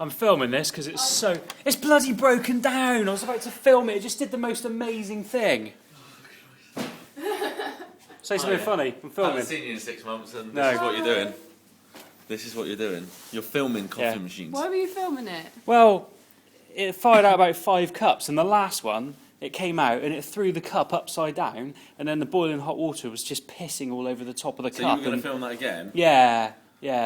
I'm filming this because it's bloody broken down. I was about to film it. It just did the most amazing thing. Say something funny. I'm filming. I haven't seen you in 6 months, and this is what you're doing. This is what you're doing. You're filming coffee machines. Why were you filming it? Well, it fired out about 5 cups, and the last one, it came out and it threw the cup upside down, and then the boiling hot water was just pissing all over the top of the So cup. you were going to film that again? Yeah.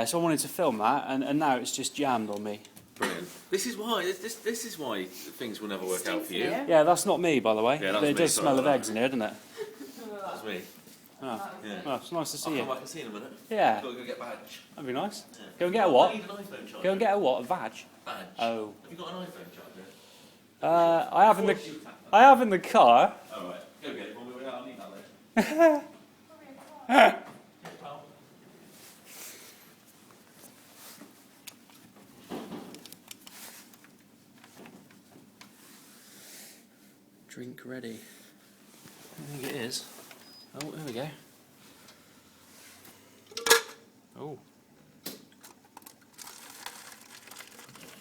So I wanted to film that, and now it's just jammed on me. Brilliant. This is why. This is why things will never work out for you. Yeah, that's not me, by the way. Yeah, that's but it me, does sorry smell of about that. eggs in here, doesn't it? That's me. Oh, Yeah. well, it's nice to see I'll you. come back and see you in a minute. Yeah. I've got to go get a badge. That'd be nice. Yeah. Go and get a what? I need an iPhone charger. Go and get a what? A badge? Badge. Oh. Have you got an iPhone charger? I have in the car. All right. Go get it. I'll need that later. Drink ready. I think it is. Oh, there we go. Oh.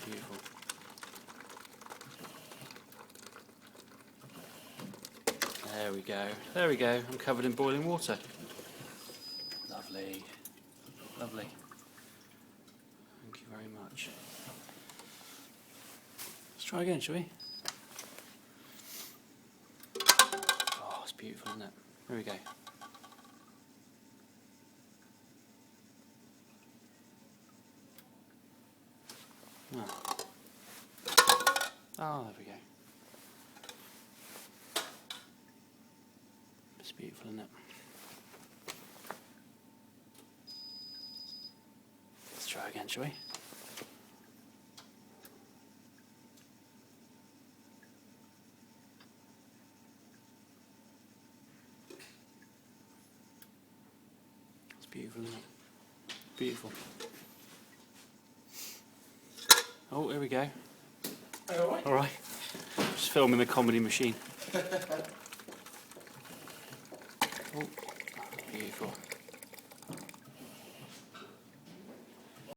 Beautiful. There we go. There we go. I'm covered in boiling water. Lovely. Lovely. Thank you very much. Let's try again, shall we? Oh, it's beautiful, isn't it? There we go. Oh, there we go. It's beautiful, isn't it? Let's try again, shall we? It's beautiful, isn't it? Beautiful. Oh, here we go. All right. Just filming the comedy machine. Oh, beautiful.